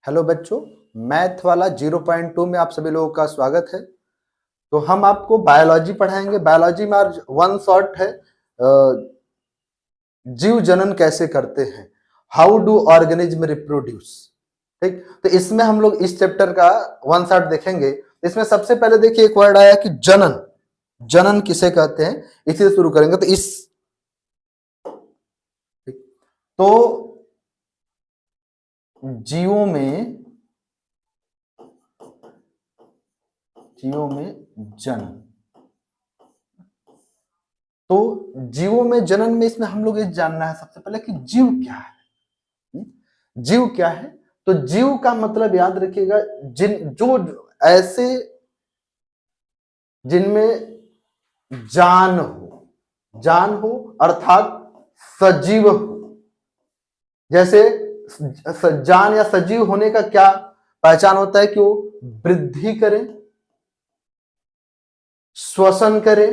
Hello बच्चों, math वाला 0.2 में आप सभी लोगों का स्वागत है। तो हम आपको बायोलॉजी पढ़ाएंगे। बायोलॉजी में आज वन शॉट है, जीव जनन कैसे करते हैं, हाउ डू ऑर्गेनिज्म रिप्रोड्यूस। ठीक, तो इसमें हम लोग इस चैप्टर का वन शॉट देखेंगे। इसमें सबसे पहले देखिए एक वर्ड आया कि जनन। जनन किसे कहते हैं, इसी से शुरू करेंगे। तो जीवों में जनन, तो जीवों में जनन में इसमें हम लोग ये जानना है सबसे पहले कि जीव क्या है। जीव क्या है? तो जीव का मतलब याद रखिएगा, ऐसे जिनमें जान हो अर्थात सजीव हो। जैसे जान या सजीव होने का क्या पहचान होता है कि वो वृद्धि करे, श्वसन करे,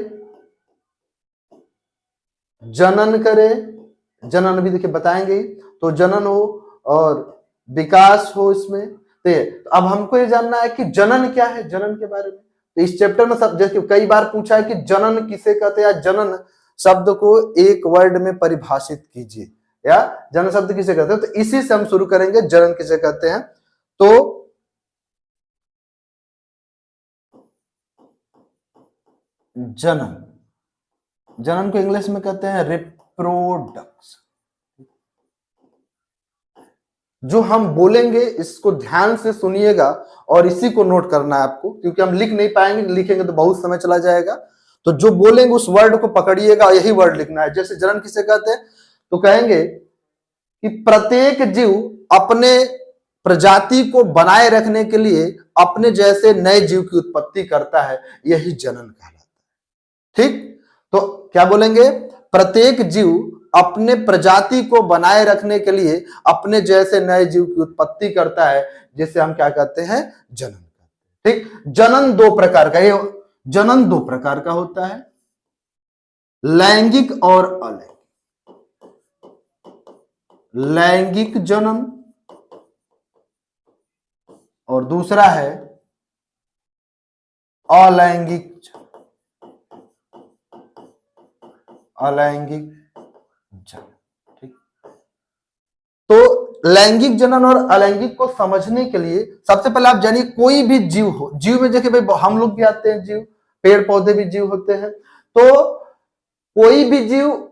जनन करे। जनन भी देखिए बताएंगे, तो जनन हो और विकास हो इसमें। तो अब हमको ये जानना है कि जनन क्या है, जनन के बारे में। तो इस चैप्टर में सब, जैसे कई बार पूछा है कि जनन किसे कहते हैं, या जनन शब्द को एक वर्ड में परिभाषित कीजिए, या जनन शब्द किसे कहते हैं। तो इसी से हम शुरू करेंगे, जनन किसे कहते हैं। तो जनन को इंग्लिश में कहते हैं रिप्रोडक्शन। जो हम बोलेंगे इसको ध्यान से सुनिएगा और इसी को नोट करना है आपको, क्योंकि हम लिख नहीं पाएंगे, लिखेंगे तो बहुत समय चला जाएगा। तो जो बोलेंगे उस वर्ड को पकड़िएगा, यही वर्ड लिखना है। जैसे जनन किसे कहते हैं, तो कहेंगे कि प्रत्येक जीव अपने प्रजाति को बनाए रखने के लिए अपने जैसे नए जीव की उत्पत्ति करता है, यही जनन कहलाता है। ठीक, तो क्या बोलेंगे, प्रत्येक जीव अपने प्रजाति को बनाए रखने के लिए अपने जैसे नए जीव की उत्पत्ति करता है, जिसे हम क्या कहते हैं, जनन। ठीक, जनन दो प्रकार का होता है, लैंगिक और अलैंगिक। लैंगिक जनन और दूसरा है अलैंगिक जनन। ठीक, तो लैंगिक जनन और अलैंगिक को समझने के लिए सबसे पहले आप जानिए, कोई भी जीव हो, जीव में देखिए भाई हम लोग भी आते हैं, जीव, पेड़ पौधे भी जीव होते हैं। तो कोई भी जीव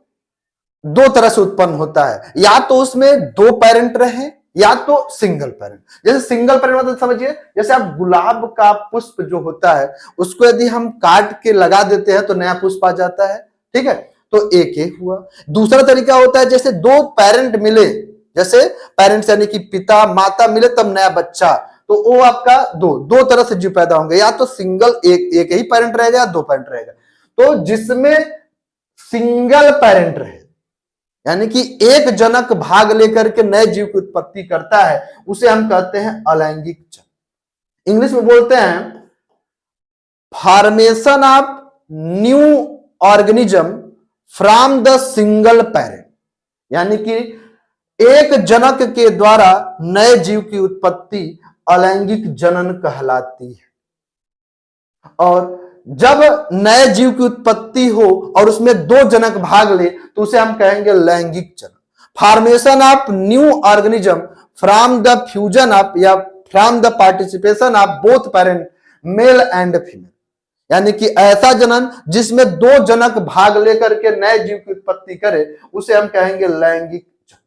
दो तरह से उत्पन्न होता है, या तो उसमें दो पेरेंट रहे या तो सिंगल पेरेंट। जैसे सिंगल पेरेंट मतलब समझिए, जैसे आप गुलाब का पुष्प जो होता है उसको यदि हम काट के लगा देते हैं तो नया पुष्प आ जाता है। ठीक है, तो एक ये हुआ। दूसरा तरीका होता है, जैसे दो पेरेंट मिले, जैसे पेरेंट्स यानी कि पिता माता मिले तब नया बच्चा, तो वो आपका दो तरह से जीव पैदा होंगे, या तो सिंगल एक ही पेरेंट रहेगा या दो पेरेंट रहेगा। तो जिसमें सिंगल पेरेंट रहे यानी कि एक जनक भाग लेकर के नए जीव की उत्पत्ति करता है, उसे हम कहते हैं अलैंगिक जनन। इंग्लिश में बोलते हैं formation of new organism from the single parent, यानी कि एक जनक के द्वारा नए जीव की उत्पत्ति अलैंगिक जनन कहलाती है। और जब नए जीव की उत्पत्ति हो और उसमें दो जनक भाग ले तो उसे हम कहेंगे लैंगिक जनन। Formation of new organism from the fusion of या from the participation of both parent male and female, यानी कि ऐसा जनन जिसमें दो जनक भाग लेकर के नए जीव की उत्पत्ति करे, उसे हम कहेंगे लैंगिक जनन।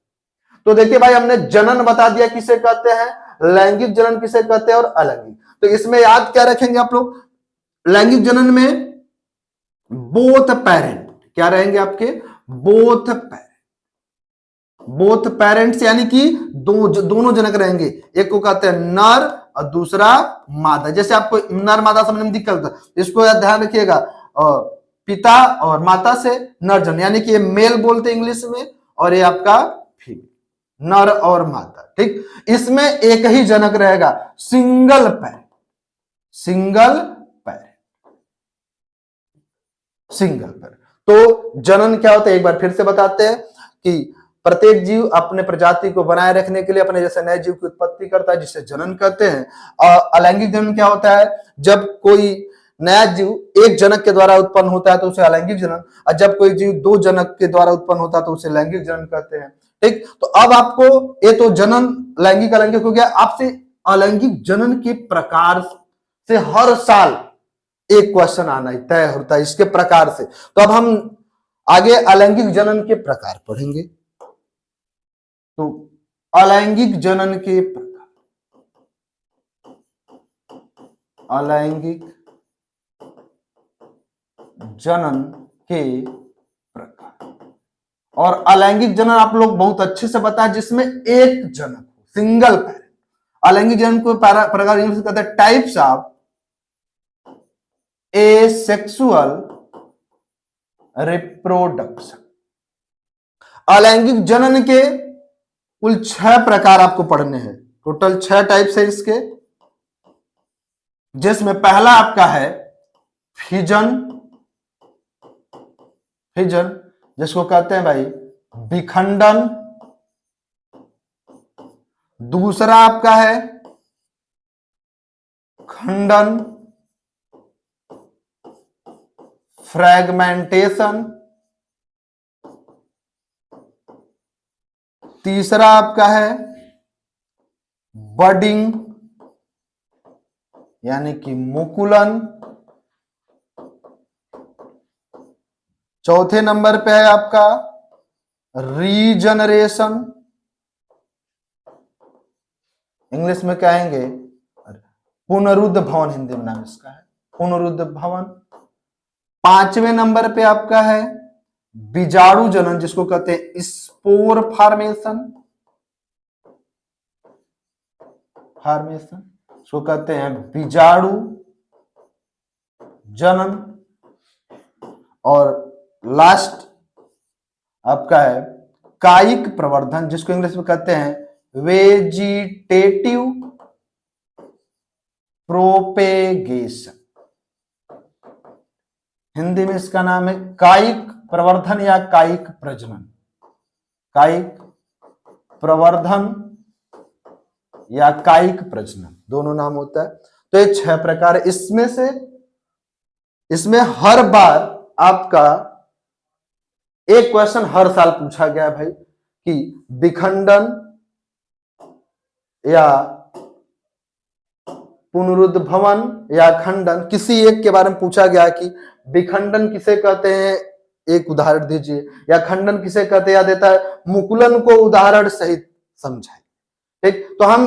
तो देखिए भाई, हमने जनन बता दिया किसे कहते हैं, लैंगिक जनन किसे कहते हैं और अलैंगिक। तो इसमें याद क्या रखेंगे आप लोग, लैंगिक जनन में बोथ पेरेंट क्या रहेंगे आपके, बोथ पेरेंट्स यानी कि दोनों जनक रहेंगे। एक को कहते हैं नर और दूसरा मादा। जैसे आपको नर मादा समझने में दिक्कत होता है, इसको ध्यान रखिएगा, पिता और माता से नर जनन, यानी कि ये मेल बोलते इंग्लिश में, और ये आपका फीमेल, नर और मादा। ठीक, इसमें एक ही जनक रहेगा, सिंगल पेरेंट। तो जनन क्या होता है एक बार फिर से बताते हैं कि प्रत्येक जीव अपने प्रजाति को बनाए रखने के लिए अपने जैसे नए जीव की उत्पत्ति करता है, जिसे जनन कहते हैं। और अलैंगिक जनन क्या होता है? जब कोई नया जीव एक जनक के द्वारा उत्पन्न होता है तो उसे अलैंगिक जनन, और जब कोई जीव दो जनक के द्वारा उत्पन्न होता है तो उसे लैंगिक जनन कहते हैं। ठीक, तो अब आपको ये तो जनन लैंगिक अलैंगिक हो गया। आपसे अलैंगिक जनन के प्रकार से हर साल एक क्वेश्चन आना ही तय होता है इसके प्रकार से। तो अब हम आगे अलैंगिक जनन के प्रकार पढ़ेंगे। तो अलैंगिक जनन के प्रकार, अलैंगिक जनन के प्रकार। और अलैंगिक जनन आप लोग बहुत अच्छे से बताएं जिसमें एक जनक हो, सिंगल पेरेंट। अलैंगिक जनन को प्रकार इंग्लिश में कहते हैं टाइप्स ऑफ एसेक्सुअल रिप्रोडक्शन। अलैंगिक जनन के कुल 6 प्रकार आपको पढ़ने हैं। टोटल 6 टाइप्स है इसके, जिसमें पहला आपका है फिजन, फिजन जिसको कहते हैं भाई विखंडन। दूसरा आपका है खंडन, फ्रैगमेंटेशन। तीसरा आपका है बडिंग यानी कि मुकुलन। चौथे नंबर पे है आपका रीजनरेशन, इंग्लिश में कहेंगे पुनरुद्ध भवन, हिंदी में नाम इसका है पुनरुद्ध भवन। पांचवें नंबर पे आपका है बीजाणु जनन जिसको कहते हैं स्पोर फॉर्मेशन, इसको कहते हैं बीजाणु जनन। और लास्ट आपका है कायिक प्रवर्धन जिसको इंग्लिश में कहते हैं वेजिटेटिव प्रोपेगेशन, हिंदी में इसका नाम है कायिक प्रवर्धन या कायिक प्रजनन। कायिक प्रवर्धन या कायिक प्रजनन दोनों नाम होता है। तो ये 6 प्रकार। इसमें हर बार आपका एक क्वेश्चन हर साल पूछा गया भाई कि विखंडन या पुनरुद्ध भवन या खंडन, किसी एक के बारे में पूछा गया कि विखंडन किसे कहते हैं, एक उदाहरण दीजिए, या खंडन किसे कहते हैं, या देता है मुकुलन को उदाहरण सहित समझाइए। ठीक, तो हम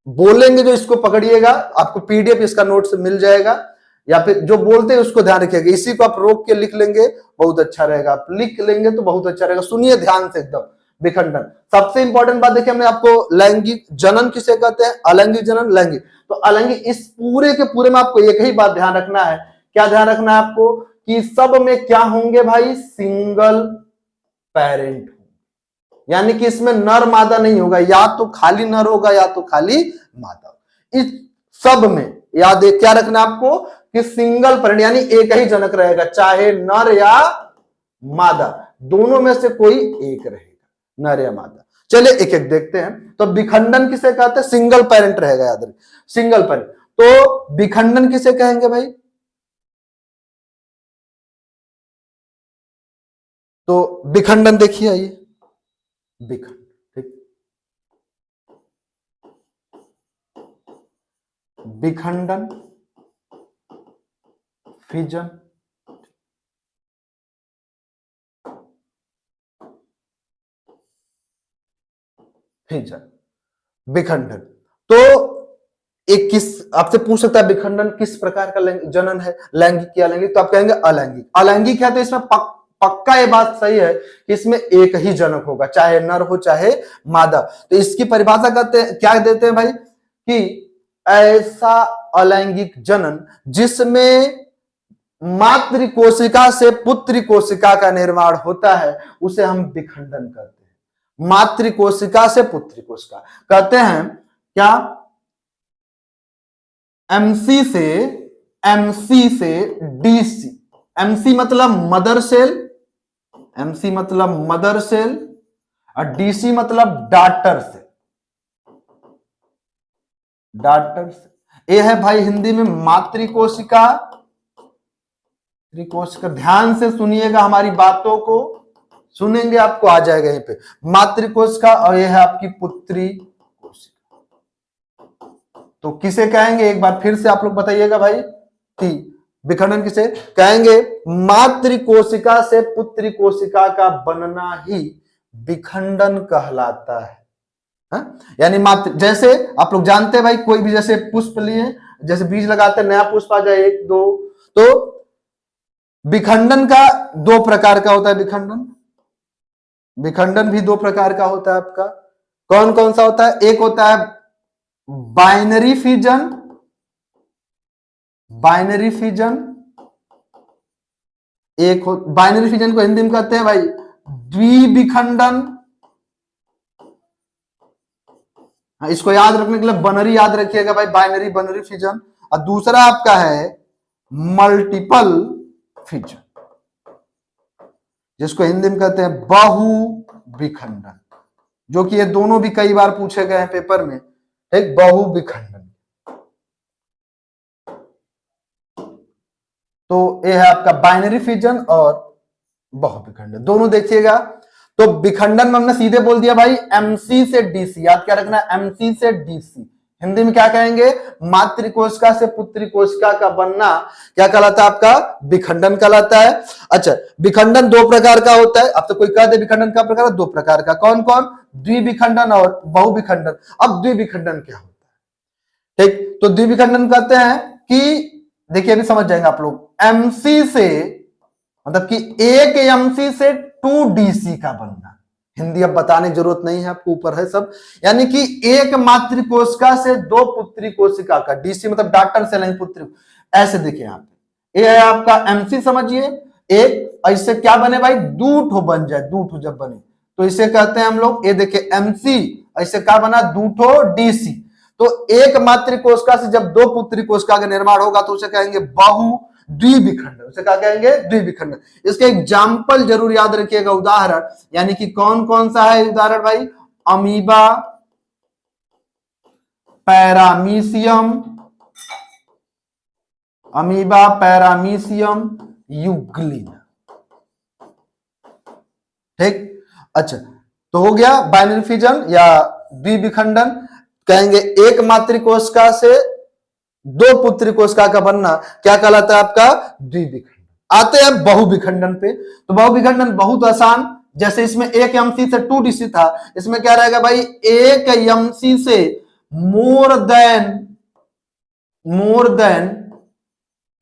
बोलेंगे जो इसको पकड़िएगा, आपको पीडीएफ इसका नोट्स मिल जाएगा, या फिर जो बोलते हैं उसको ध्यान रखिएगा। इसी को आप रोक के लिख लेंगे बहुत अच्छा रहेगा, आप लिख लेंगे तो बहुत अच्छा रहेगा। सुनिए ध्यान से एकदम। विखंडन सबसे इंपॉर्टेंट बात देखिए, हमने आपको लैंगिक जनन किसे कहते हैं, अलैंगिक जनन, लैंगिक। तो अलैंगिक, इस पूरे के पूरे में आपको एक ही बात ध्यान रखना है। क्या ध्यान रखना है आपको कि सब में क्या होंगे भाई, सिंगल पेरेंट, यानी कि इसमें नर मादा नहीं होगा, या तो खाली नर होगा या तो खाली मादा। इस सब में याद है क्या रखना आपको कि सिंगल पेरेंट यानी एक ही जनक रहेगा, चाहे नर या मादा, दोनों में से कोई एक रहेगा, नर या मादा। चलिए एक एक देखते हैं। तो विखंडन किसे कहते हैं, सिंगल पेरेंट रहेगा, याद रखिए सिंगल पेरेंट। तो विखंडन किसे कहेंगे भाई, तो विखंडन देखिए आइए, विखंडन, ठीक, विखंडन, फिजन, फिजन, विखंडन। तो एक किस आपसे पूछ सकता है विखंडन किस प्रकार का जनन है, लैंगिक या अलैंगिक, तो आप कहेंगे अलैंगिक। अलैंगिक है तो इसमें पक्का ये बात सही है कि इसमें एक ही जनक होगा, चाहे नर हो चाहे मादा। तो इसकी परिभाषा करते हैं, क्या देते हैं भाई कि ऐसा अलैंगिक जनन जिसमें मातृ कोशिका से पुत्री कोशिका का निर्माण होता है उसे हम विखंडन कहते हैं। मातृ कोशिका से पुत्री कोशिका कहते हैं क्या, एमसी से डीसी। एमसी मतलब मदर सेल, एमसी मतलब मदर सेल, और डीसी मतलब डाटर से, डाटर से। ये है भाई हिंदी में मातृकोशिका। त्रिकोशिका, ध्यान से सुनिएगा हमारी बातों को, सुनेंगे आपको आ जाएगा यहीं पे मातृकोशिका। और यह है आपकी पुत्री कोशिका। तो किसे कहेंगे एक बार फिर से आप लोग बताइएगा भाई कि विखंडन किसे कहेंगे? मातृकोशिका से पुत्री कोशिका का बनना ही विखंडन कहलाता है। यानी मात्र, जैसे आप लोग जानते हैं भाई, कोई भी जैसे पुष्प लिए, जैसे बीज लगाते हैं, नया पुष्प आ जाए 1 2, तो विखंडन का 2 प्रकार का होता है। विखंडन भी 2 प्रकार का होता है आपका। कौन कौन सा होता है? एक होता है binary fission, binary fission. Binary fission को हिंदी में कहते हैं भाई द्विविखंडन। इसको याद रखने के लिए बनरी याद रखिएगा भाई, बाइनरी बनरी फिजन। और दूसरा आपका है मल्टीपल फिजन, जिसको हिंदी में कहते हैं बहु विखंडन, जो कि ये दोनों भी कई बार पूछे गए हैं पेपर में। एक बहु विखंडन, तो ये है आपका बाइनरी फिजन और बहु विखंडन, दोनों देखिएगा। तो विखंडन में हमने सीधे बोल दिया भाई एमसी से डीसी, याद क्या रखना? एमसी से डीसी। हिंदी में क्या कहेंगे? मातृकोशिका से पुत्री कोशिका का बनना क्या कहलाता है? आपका विखंडन कहलाता है। अच्छा, विखंडन 2 प्रकार का होता है। अब तो कोई कह दे विखंडन का प्रकार 2 प्रकार का, कौन कौन? द्विविखंडन और बहुविखंडन। अब द्विविखंडन क्या होता है? ठीक, तो द्विविखंडन कहते हैं कि देखिए अभी समझ जाएंगे आप लोग, एमसी से मतलब कि एक एमसी से 2DC का बनना। हिंदी अब बताने की जरूरत नहीं है आपको, ऊपर है सब। यानी कि एक मातृकोशिका से 2 पुत्री कोशिका का, डीसी मतलब डॉटर से नहीं पुत्री, ऐसे देखिए यहाँ पे। ये है आपका एमसी समझिए। एक ऐसे क्या बने भाई? 2 ठो बन जाए, 2 ठो जब बने तो इसे कहते हैं हम लोग, ये देखिए एमसी, ऐसे क्या बना? 2 ठो डीसी। तो एक मातृकोशिका से जब 2 पुत्री कोशिका का निर्माण होगा तो उसे कहेंगे बहु द्विविखंडन। उसे क्या कहेंगे? द्विविखंडन। इसके एग्जाम्पल जरूर याद रखिएगा, उदाहरण। यानी कि कौन कौन सा है उदाहरण भाई? Amoeba, paramecium, amoeba, paramecium, euglena. ठीक, अच्छा, तो हो गया बाइनरी फिजन या द्विविखंडन। कहेंगे एक मातृकोशिका से 2 पुत्री कोशिका का बनना क्या कहलाता है? आपका द्विविखंडन। आते हैं बहुविखंडन पे। तो बहुविखंडन बहुत आसान, जैसे इसमें एक एमसी से 2DC था, इसमें क्या रहेगा भाई? एक एमसी से मोर देन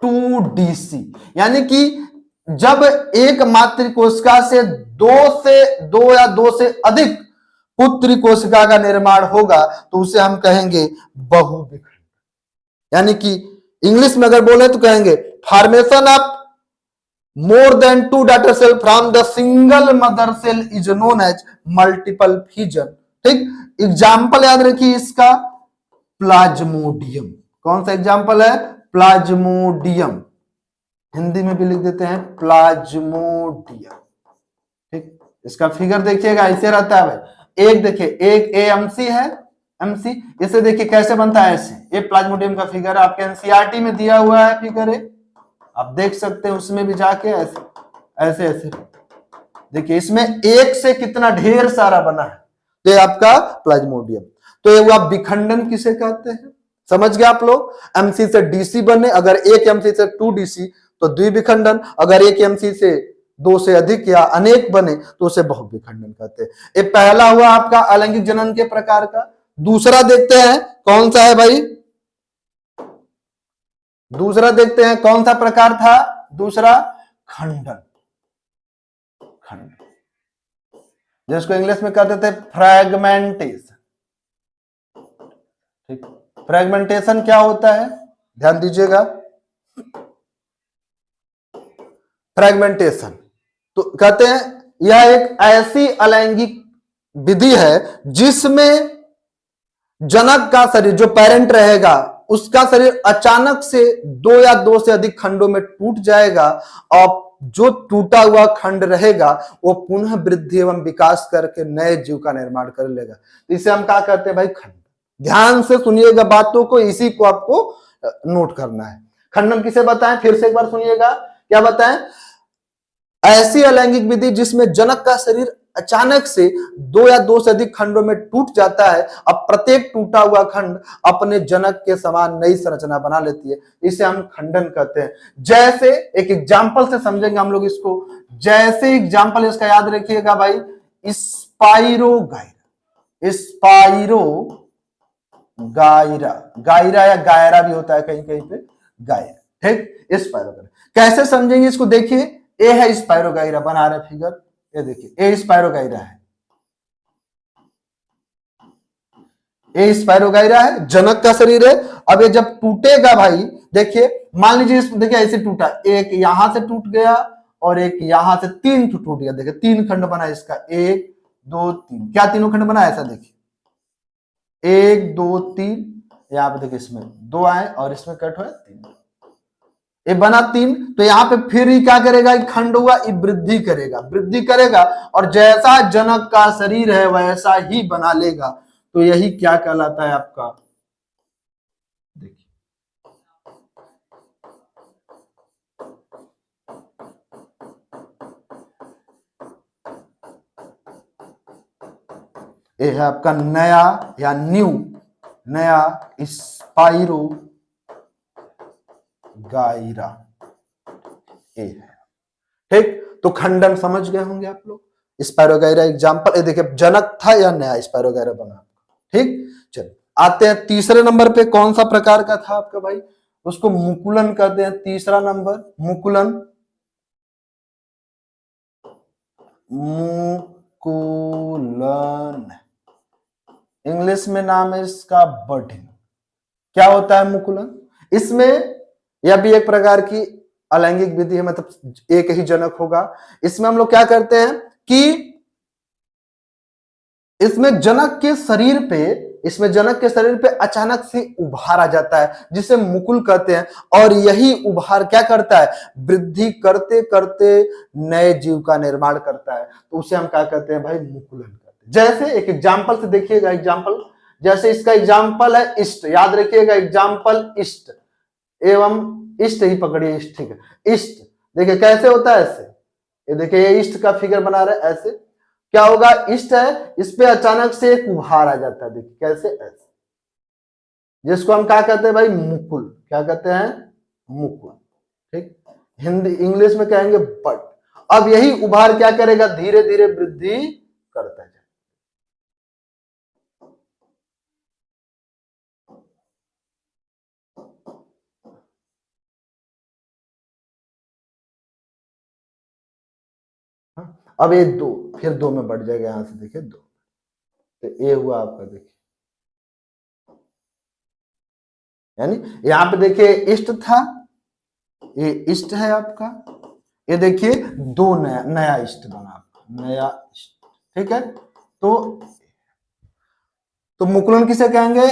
2DC। यानी कि जब एक मातृकोशिका से 2 या 2 से अधिक पुत्री कोशिका का निर्माण होगा तो उसे हम कहेंगे बहुविखंडन। यानी कि इंग्लिश में अगर बोले तो कहेंगे formation of more than 2 daughter cell from the single mother cell is known as multiple fission. ठीक, एग्जाम्पल याद रखिए इसका, प्लाज्मोडियम। कौन सा एग्जाम्पल है? प्लाज्मोडियम। हिंदी में भी लिख देते हैं प्लाज्मोडियम। ठीक, इसका फिगर देखिएगा, ऐसे रहता है भाई। एक देखिए, एक एएमसी है, एमसी, इसे देखिए कैसे बनता है ऐसे। ये प्लाज्मोडियम का फिगर आपके एनसीईआरटी में दिया हुआ है फिगर है, आप देख सकते हैं उसमें भी जाके ऐसे ऐसे ऐसे देखिए, इसमें एक से कितना ढेर सारा बना है, तो ये आपका प्लाज्मोडियम। तो ये हुआ विखंडन किसे कहते हैं, समझ गए आप लोग। एमसी से डीसी बने, अगर एक एमसी से 2DC तो द्विविखंडन, अगर एक एमसी से 2 से अधिक या अनेक बने तो उसे बहुविखंडन कहते हैं। ये पहला हुआ आपका अलैंगिक जनन के प्रकार का। दूसरा देखते हैं कौन सा है भाई? दूसरा देखते हैं कौन सा प्रकार था? दूसरा खंडन, खंडन, जिसको इंग्लिश में कहते थे फ्रैगमेंटेशन। ठीक, फ्रैगमेंटेशन क्या होता है ध्यान दीजिएगा। फ्रैगमेंटेशन तो कहते हैं यह एक ऐसी अलैंगिक विधि है जिसमें जनक का शरीर, जो पेरेंट रहेगा, उसका शरीर अचानक से 2 या 2 से अधिक खंडों में टूट जाएगा और जो टूटा हुआ खंड रहेगा वो पुनः वृद्धि एवं विकास करके नए जीव का निर्माण कर लेगा। इसे हम क्या कहते हैं भाई? खंडन। ध्यान से सुनिएगा बातों को, इसी को आपको नोट करना है। खंडन किसे बताएं? फिर से एक बार सुनिएगा, क्या बताएं? ऐसी अलैंगिक विधि जिसमें जनक का शरीर अचानक से दो या दो से अधिक खंडों में टूट जाता है। अब प्रत्येक टूटा हुआ खंड अपने जनक के समान नई संरचना बना लेती है, इसे हम खंडन कहते हैं। जैसे एक एग्जाम्पल से समझेंगे हम लोग इसको। जैसे एग्जाम्पल इसका याद रखिएगा भाई, स्पाइरो गायरा। स्पाइरो गायरा, गायरा या गायरा भी होता है कहीं कहीं पे, गायरा। ठीक, स्पाइरो गायरा कैसे समझेंगे इसको? देखिए, ए है स्पाइरो गायरा, बना रहे फिगर, ये देखिए ए स्पाइरो गायरा है, ए स्पाइरो गायरा है, जनक का शरीर है। अब ये जब टूटेगा भाई, देखिए मान लीजिए देखिए ऐसे टूटा, एक यहां से टूट गया और एक यहां से, तीन टूट गया। देखिए तीन खंड बना इसका, एक दो तीन, क्या तीनों खंड बना? ऐसा देखिए, एक दो तीन, यहाँ पे देखिए इसमें दो आए और इसमें कट हुआ तीन, ये बना तीन। तो यहाँ पे फिर ही क्या करेगा? एक खंड हुआ, ये वृद्धि करेगा, वृद्धि करेगा और जैसा जनक का शरीर है वैसा ही बना लेगा। तो यही क्या कहलाता है आपका? देखिए, ये है आपका नया या न्यू, नया स्पाइरो गायरा, ये है। ठीक, तो खंडन समझ गए होंगे आप लोग। स्पाइरो गायरा एग्जाम्पल, ये देखिए जनक था या नया स्पाइरो गायरा बना। ठीक, चलिए आते हैं तीसरे नंबर पे। कौन सा प्रकार का था आपका भाई? उसको मुकुलन कहते हैं। तीसरा नंबर मुकुलन, मुकुलन इंग्लिश में नाम है इसका बर्डिंग। क्या होता है मुकुलन? इसमें यह भी एक प्रकार की अलैंगिक विधि है, मतलब एक ही जनक होगा। इसमें हम लोग क्या करते हैं कि इसमें जनक के शरीर पे अचानक से उभार आ जाता है, जिसे मुकुल कहते हैं। और यही उभार क्या करता है? वृद्धि करते करते नए जीव का निर्माण करता है। तो उसे हम क्या कहते हैं भाई? मुकुलन कहते हैं। जैसे एक एग्जाम्पल से देखिएगा, एग्जाम्पल जैसे इसका एग्जाम्पल है इष्ट, याद रखिएगा एग्जाम्पल इष्ट एवं इष्ट ही पकड़िए, इष्ट। ठीक है, इष्ट देखिए कैसे होता है ऐसे, ये देखिए ये इष्ट का फिगर बना रहे ऐसे। क्या होगा? इष्ट है, इस पे अचानक से एक उभार आ जाता है, देखिए कैसे, ऐसे, जिसको हम क्या कहते हैं भाई? मुकुल। क्या कहते हैं? मुकुल। ठीक, हिंदी इंग्लिश में कहेंगे बट। अब यही उभार क्या करेगा? धीरे धीरे वृद्धि करता है। अब ये दो, फिर दो में बढ़ जाएगा, यहां से देखिए दो, तो ये हुआ आपका, देखिए यानी यहां पे देखिए इष्ट था, ये इष्ट है आपका, ये देखिए दो नया नया इष्ट बना आपका, नया इष्ट। ठीक है, तो मुकुलन किसे कहेंगे?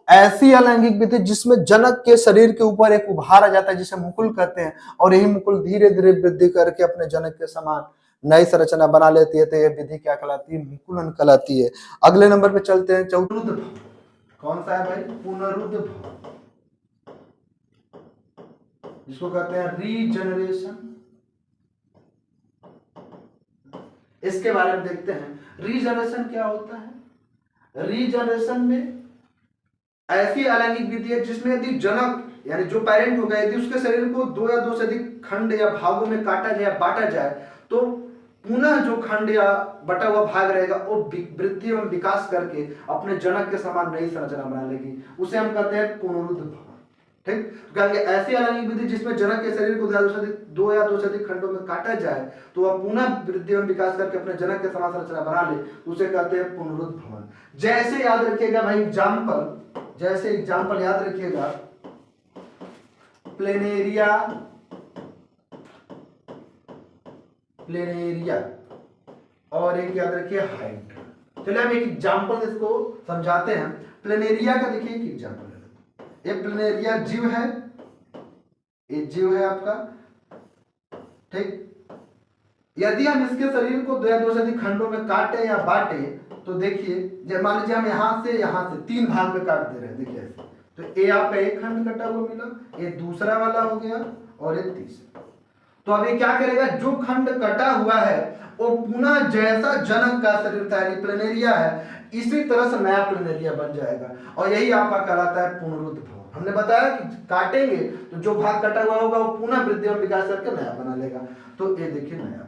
ऐसी अलैंगिक विधि जिसमें जनक के शरीर के ऊपर एक उभार आ जाता है, जिसे मुकुल कहते हैं। और यही मुकुल धीरे धीरे वृद्धि करके अपने जनक के समान नई संरचना बना लेती है। तो यह विधि क्या कहलाती है? मुकुलन कहलाती है। अगले नंबर पे चलते हैं, चौरुद्ध भवन। कौन सा है भाई? पुनरुद्ध भवन, जिसको कहते हैं रीजनरेशन। इसके बारे में देखते हैं, रीजनरेशन क्या होता है। रीजनरेशन में ऐसी अलैंगिक विधि है जिसमें यदि जनक यानी जो पेरेंट होगा, यदि उसके शरीर को दो या दो से अधिक खंड या भागों में काटा जाए, बांटा जाए, तो पुनः जो खंड या बटा हुआ भाग रहेगा वो वृद्धि एवं विकास करके अपने जनक के समान नई संरचना बना लेगी। उसे हम कहते हैं पुनरुद्ध भवन। ठीक, कहेंगे ऐसी अलैंगिक विधि जिसमें जनक के शरीर को दो या दो से अधिक खंडों में काटा जाए, तो वह पुनः वृद्धि एवं विकास करके अपने जनक के समान संरचना बना ले, उसे कहते हैं पुनरुद्ध भवन। जैसे याद रखिएगा भाई एग्जाम्पल, जैसे एग्जाम्पल याद रखिएगा, प्लेनेरिया, प्लेनेरिया और एक याद रखिए हाइड्रा। चलिए हम एक एग्जाम्पल इसको समझाते हैं। प्लेनेरिया का देखिए एक एग्जाम्पल है, ये प्लेनेरिया जीव है, ये जीव है आपका। ठीक, यदि हम इसके शरीर को दो या दो से अधिक खंडों में काटे या बांटे, तो देखिए मान लीजिए हम यहाँ से 3 भाग में काट दे रहे हैं, देखिए ऐसे, तो ए आपका एक खंड कटा हुआ मिला, ये दूसरा वाला हो गया और ये तीसरा। तो अब ये क्या करेगा, जो खंड कटा हुआ है वो पुनः जैसा जनक का शरीर था यानी प्लेनेरिया है, इसी तरह से नया प्लेनेरिया बन जाएगा, और यही आपका कहलाता है पुनरुद्भव। हमने बताया कि काटेंगे तो जो भाग कटा हुआ होगा वो पुनः वृद्धि और विकास करके नया बना लेगा। तो ये देखिए नया बना।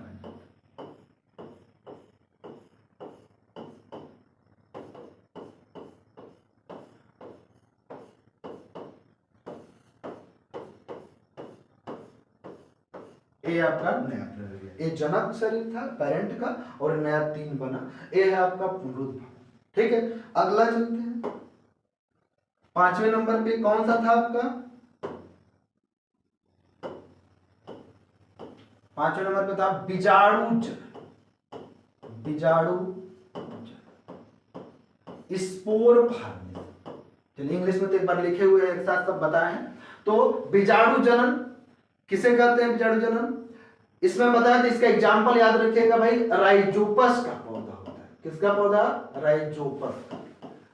ये आपका नया प्लेनेरिया, ये जनक शरीर था पेरेंट का और नया 3 बना, ये है आपका पुनरुद्भव। ठीक है, अगला चलते हैं। 5वें नंबर पे कौन सा था आपका, 5वें नंबर पे था बीजाणुजर, स्पोर फार्मिंग। चलिए इंग्लिश में तो एक बार लिखे हुए एक साथ सब बताए हैं। तो बीजाणु जनन किसे कहते हैं, बीजाणु जनन, इसमें बताया था, इसका एग्जाम्पल याद रखिएगा भाई, राइजोपस का पौधा होता है। किसका पौधा, राइजोपस का,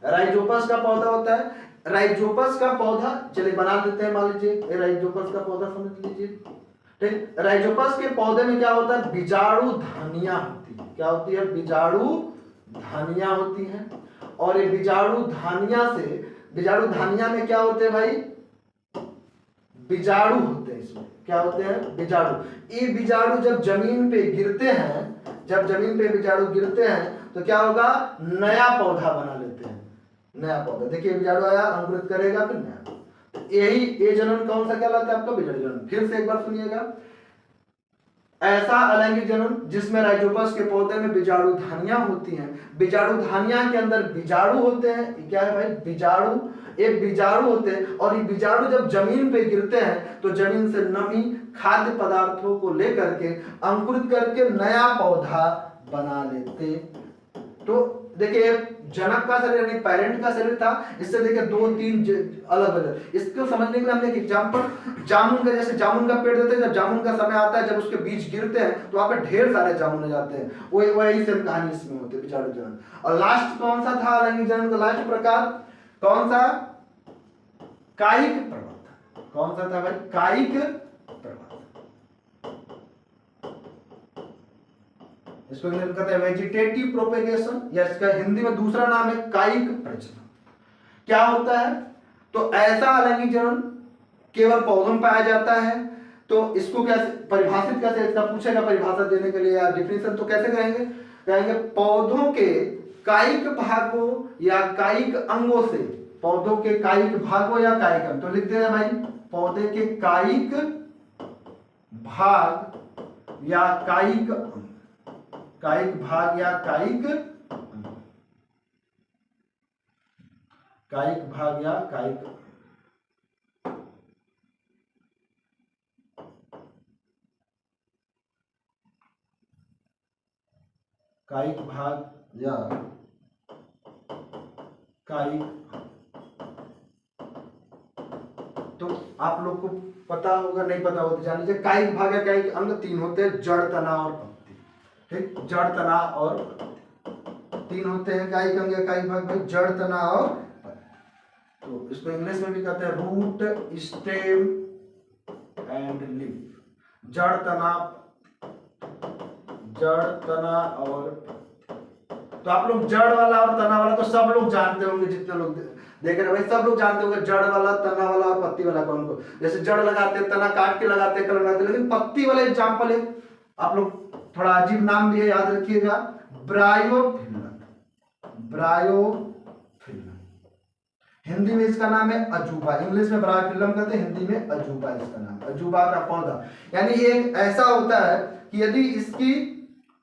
राइजोपस का पौधा होता है। राइजोपस का पौधा चलिए बना देते हैं, मान लीजिए राइजोपस का पौधा समझ लीजिए। ठीक, राइजोपस के पौधे में क्या होता है, बीजाणु धानियां होती है। क्या होती है, बीजाणु धानियां होती है। और ये बीजाणु धानियां से, बीजाणु धानियां में क्या होते हैं भाई, बीजाणु होते हैं। इसमें क्या होते हैं, बीजाणु। ये बीजाणु जब जमीन पे गिरते हैं, जब जमीन पे बीजाणु गिरते हैं तो क्या होगा, नया पौधा बना लेते हैं, नया पौधा। देखिए बीजाणु आया, अंकुरित करेगा, फिर नया। तो यही ये जनन कौन सा कहलाता है आपका, बीजाणु जनन। फिर से एक बार सुनिएगा, ऐसा अलैंगिक जनन जिसमें राइजोपस के पौधे में बीजाणु धानियां होती हैं। बीजाणु धानियां के अंदर बीजाणु होते हैं। क्या है भाई, बीजाणु, ये बीजाणु होते हैं। और ये बीजाणु जब जमीन पे गिरते हैं तो जमीन से नमी, खाद्य पदार्थों को लेकर के अंकुरित करके नया पौधा बना लेते। तो देखिए जनक का शरीर यानी पेरेंट का शरीर था, इससे देखिए 2-3 अलग अलग। इसको समझने के लिए हमने एक एग्जांपल, जामुन का, जैसे जामुन का पेड़ देते हैं, जब जामुन का समय आता है, जब उसके बीज गिरते हैं तो वहां पे ढेर सारे जामुन हो जाते हैं। वही सेम कहानी इसमें होती है, बीजाणु जनन। और लास्ट कौन सा था अलैंगिक जनन का लास्ट प्रकार, कौन सा, कायिक प्रवर्धन। कौन सा था भाई, कायिक प्रवर्धन। इसको इंग्लिश में कहते हैं वेजिटेटिव प्रोपेगेशन, या इसका हिंदी में दूसरा नाम है कायिक प्रजनन। क्या होता है, तो ऐसा अलैंगिक जनन केवल पौधों में पाया जाता है। तो इसको कैसे परिभाषित, कैसे इसका पूछेगा परिभाषा देने के लिए या डिफिनेशन, तो कैसे कहेंगे, कहेंगे पौधों के कायिक भागों या कायिक अंगों से, पौधों के कायिक भागों या कायिक अंग। तो लिख देना भाई, पौधे के कायिक भाग या कायिक अंग, कायिक भाग या कायिक अंग, कायिक भाग या कायिक, कायिक भाग या कायिक। तो आप लोग को पता होगा, नहीं पता होगा तो जान लीजिए, कायिक भाग या कायिक अंग 3 होते हैं, जड़, तना और पत्ती। ठीक, जड़, तना और पत्ती 3 होते हैं कायिक अंग या कायिक भाग में, जड़, तना और पत्ती। तो इसको इंग्लिश में भी कहते हैं रूट, स्टेम एंड लीफ। जड़, तना, जड़, तना और, तो आप लोग जड़ वाला और तना वाला तो सब लोग जानते होंगे, जितने लोग देख रहे भाई सब लोग जानते होंगे, जड़ वाला, तना वाला और पत्ती वाला कौन को। जैसे जड़ लगाते हैं, तना काट के लगाते हैं, कलर लगाते हैं, लेकिन पत्ती वाला एग्जाम्पल है, आप लोग थोड़ा अजीब नाम भी है, याद रखिएगा, ब्रायोफिल्लम। ब्रायोफिल्लम हिंदी में इसका नाम है अजूबा, इंग्लिश में ब्रायोफिल्लम कहते हैं, हिंदी में अजूबा इसका नाम, अजूबा का पौधा। यानी ये एक ऐसा होता है कि यदि इसकी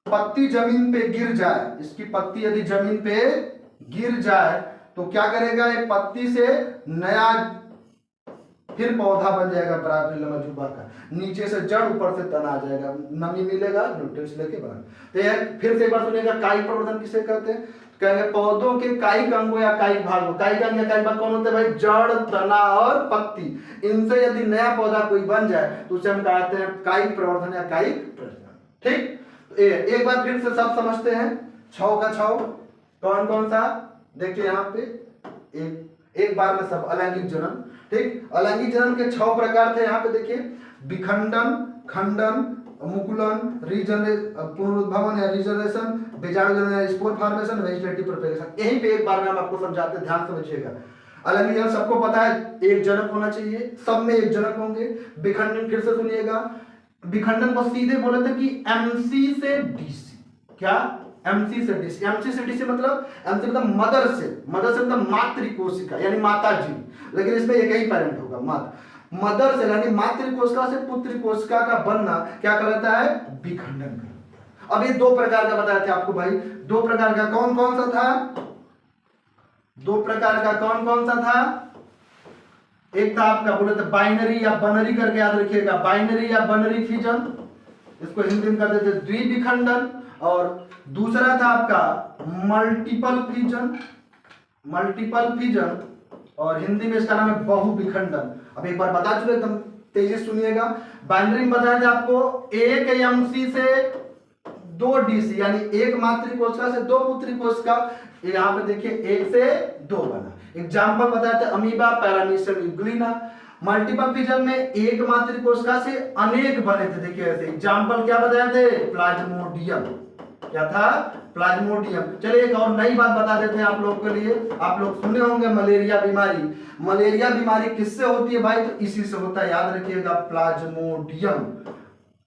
पत्ती जमीन पे गिर जाए, इसकी पत्ती यदि जमीन पे गिर जाए तो क्या करेगा, ये पत्ती से नया फिर पौधा बन जाएगा ब्रायोफिल्लम अजूबा का। नीचे से जड़, ऊपर से तना आ जाएगा, नमी मिलेगा, न्यूट्रिएंट्स लेके बना। तो ये फिर से एक बार सुनिएगा, कायिक प्रवर्धन किसे कहते हैं, कहेंगे पौधों के कायिक अंगों या कायिक भागों। कायिक अंग या कायिक भाग कौन होते हैं भाई, जड़, तना और पत्ती। इनसे यदि नया पौधा कोई बन जाए तो उसे हम कहते हैं कायिक प्रवर्धन या कायिक प्रजनन। ठीक, तो एक बार फिर से सब समझते हैं। छौ का छौ कौन कौन सा, देखिए यहाँ पे एक बार में सब अलैंगिक जनन। ठीक, अलैंगिक जनन के 6 प्रकार थे। यहाँ पे देखिए विखंडन, खंडन, मुकुलन, पुनरुद्भवन या रिजनरेशन, बीजाणु जनन या स्पोर फॉर्मेशन, वेजिटेटिव प्रोपेगेशन। यहीं पे एक बार में हम आपको समझाते हैं, ध्यान समझिएगा। अलैंगिक जनन सबको पता है, एक जनक होना चाहिए, सब में एक जनक होंगे। विखंडन फिर से सुनिएगा, विखंडन को सीधे बोले थे कि एमसी से डीसी। क्या? एमसी से डीसी। एमसी से डीसी मतलब, एमसी मतलब मदर से मतलब मातृ कोशिका यानी माता जी, लेकिन इसमें एक ही पेरेंट होगा, मदर से यानी मातृ कोशिका से पुत्र कोशिका का बनना क्या कहलाता है? विखंडन कहलाता है। अब ये 2 प्रकार का बताया था आपको भाई, 2 प्रकार का कौन कौन सा था? 2 प्रकार का कौन कौन सा था? एक था आपका बोले तो बाइनरी या बनरी करके याद रखिएगा, बाइनरी या बनरी फिजन, इसको हिंदी में कहते थे द्विविखंडन। और दूसरा था आपका मल्टीपल फिजन, मल्टीपल फिजन, और हिंदी में इसका नाम है बहुविखंडन। अब एक बार बता चुके, एकदम तेजी सुनिएगा। बाइनरी में बताया था आपको एक एमसी से 2 डीसी यानी एक मातृ कोशिका से 2 पुत्री कोशिका। यहाँ पे देखिए 1 से 2 बना। एग्जाम्पल बताया था amoeba, paramecium, Euglena. Multiple fission में एक मातृ कोशिका से अनेक बने थे, देखिए ऐसे। एग्जाम्पल क्या बताए थे? प्लाज्मोडियम। क्या था? प्लाज्मोडियम। चलिए एक और नई बात बता देते हैं आप लोग के लिए। आप लोग सुने होंगे मलेरिया बीमारी। मलेरिया बीमारी किससे होती है भाई? तो इसी से होता है, याद रखिएगा, प्लाज्मोडियम।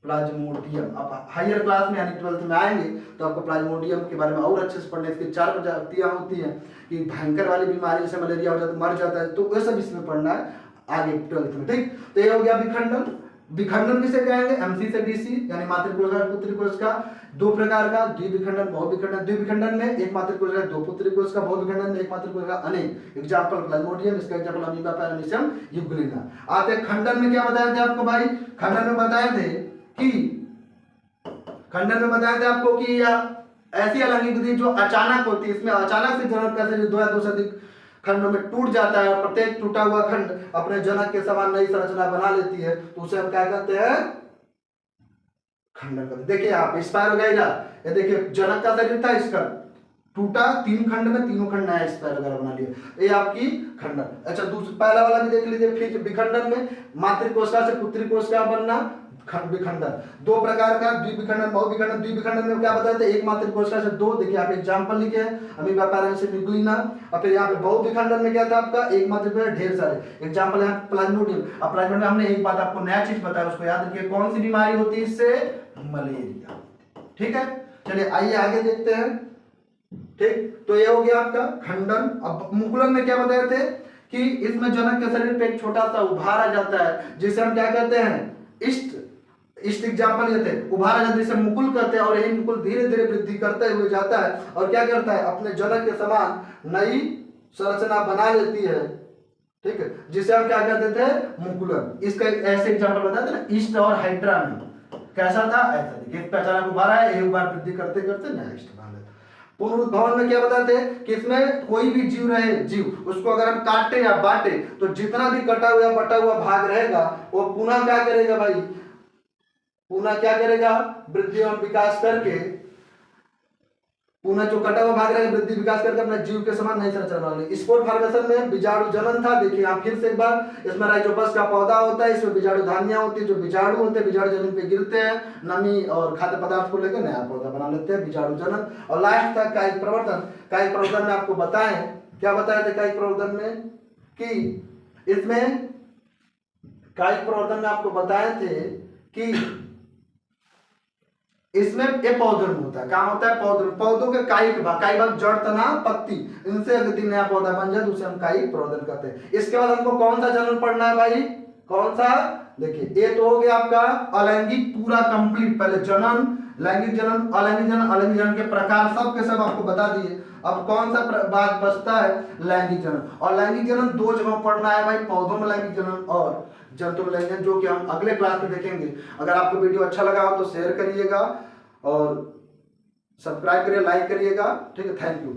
प्लाज्मोडियम आप हायर क्लास में यानी 12th में आएंगे तो आपको प्लाज्मोडियम के बारे में और अच्छे से पढ़ने। इसकी 4 प्रजातियां होती हैं कि भयंकर वाली बीमारी जैसे मलेरिया हो जाता है, मर जाता है, तो वह सब इसमें पढ़ना है आगे 12th में। ठीक, तो ये हो गया विखंडन। विखंडन किसे कहेंगे? एमसी से डीसी यानी मातृ कोशिका पुत्री कोशिका। 2 प्रकार का, द्विविखंडन, बहुविखंडन। द्विविखंडन में एक मातृ कोशिका 2 पुत्री कोशिका, बहुविखंडन में एक मातृ कोशिका अनेक। एग्जांपल प्लाज्मोडियम, इसका एग्जांपल अमीबा, पैरामीशियम, यूग्लिना। आते खंडन में क्या बताए थे आपको भाई? खंडन में बताए थे कि खंडन में बताया था आपको कि ऐसी अलैंगिक विधि जो अचानक होती है, इसमें अचानक से जनक कैसे 2 या 2 से अधिक खंडों में टूट जाता है और प्रत्येक टूटा हुआ खंड अपने जनक के समान नई संरचना बना लेती है, तो उसे हम क्या कहते हैं? खंडन कहते हैं। देखिए आप स्पाइरोगाइरा, ये देखिए जनक का शरीर था, इसका टूटा 3 खंड में, तीनों खंड नया स्पाइरोगाइरा बना लिया, ये आपकी खंडन। अच्छा दूसरा पहला वाला भी देख लीजिए। फिर विखंडन में मातृ कोशिका से पुत्री कोशिका बनना, विखंडन। 2 प्रकार का, द्विविखंडन, बहुविखंडन। द्विविखंडन में क्या बताया था? एक मातृ कोशिका से 2, देखिए आप एग्जांपल लिखे हैं अमीबा, पैरामीशियम, यूग्लिना। और फिर यहाँ पे बहुविखंडन में क्या था आपका? एक मातृ कोशिका ढेर सारे। एग्जांपल यहाँ प्लाज्मोडियम। अब प्लाज्मोडियम में हमने एक बात आपको नया चीज बताया, उसको याद रखिए। कौन सी बीमारी होती है इससे? मलेरिया। ठीक है, चलिए आइए आगे देखते हैं। ठीक, तो ये हो गया आपका खंडन। अब मुकुलन में क्या बताए थे कि इसमें जनक के शरीर पे एक छोटा सा उभार आ जाता है, जिसे हम क्या कहते हैं? इष्ट एग्जाम्पल ये थे, उभारा जाता है, जिसे मुकुल कहते हैं। और यही मुकुल धीरे धीरे वृद्धि करते हुए जाता है और क्या करता है? अपने जनक के समान नई संरचना बना लेती है। ठीक है, जिसे हम क्या कहते थे? मुकुलन। इसका ऐसे एग्जाम्पल बताते ना, ईस्ट और हाइड्रा में कैसा था? ऐसा देखिए, अचानक उभारा है, एक बार वृद्धि करते करते नया ईस्ट बना लेता। पुनरुद्भवन में क्या बताते हैं कि इसमें कोई भी जीव रहे, जीव उसको अगर हम काटे या बांटे तो जितना भी कटा हुआ बटा हुआ भाग रहेगा वो पुनः क्या करेगा भाई? पुनः क्या करेगा? वृद्धि और विकास करके, पुनः जो कटा हुआ भाग रहेगा वृद्धि विकास करके अपने जीव के समान नई संरचना बना लेगी। स्पोर फॉर्मेशन में बीजाणु जनन था। देखिए आप फिर से एक बार, इसमें राइजोपस का पौधा होता है, इसमें बीजाणु धानियां होती है, जो बीजाणु होते हैं बीजाणु जमीन पे गिरते हैं, नमी और खाद्य पदार्थ को लेकर नया पौधा बना लेते हैं, बीजाणु जनन। और लास्ट तक कायिक प्रवर्धन। कायिक प्रवर्धन में आपको बताएं, क्या बताया था कायिक प्रवर्धन में? कि इसमें कायिक प्रवर्धन में आपको बताए थे कि इसमें एक पौधन होता है। क्या होता है? पौधन। पौधों के कायिक भाग, जड़, तना, पत्ती, इनसे यदि नया पौधा बन जाए तो उसे हम कायिक प्रवर्धन कहते हैं। इसके बाद हमको कौन सा जनन पढ़ना है भाई? कौन सा? देखिए ये तो हो गया आपका अलैंगिक पूरा कंप्लीट। पहले जनन, लैंगिक जनन, अलैंगिक जनन, अलैंगिक जनन के प्रकार सब के सब आपको बता दिए। अब कौन सा बात बचता है? लैंगिक जनन। और लैंगिक जनन 2 जगह पढ़ना है भाई, पौधों में लैंगिक जनन और जंतु में लैंगिक जनन, जो कि हम अगले क्लास में देखेंगे। अगर आपको वीडियो अच्छा लगा हो तो शेयर करिएगा और सब्सक्राइब करिए, लाइक करिएगा। ठीक है, थैंक यू।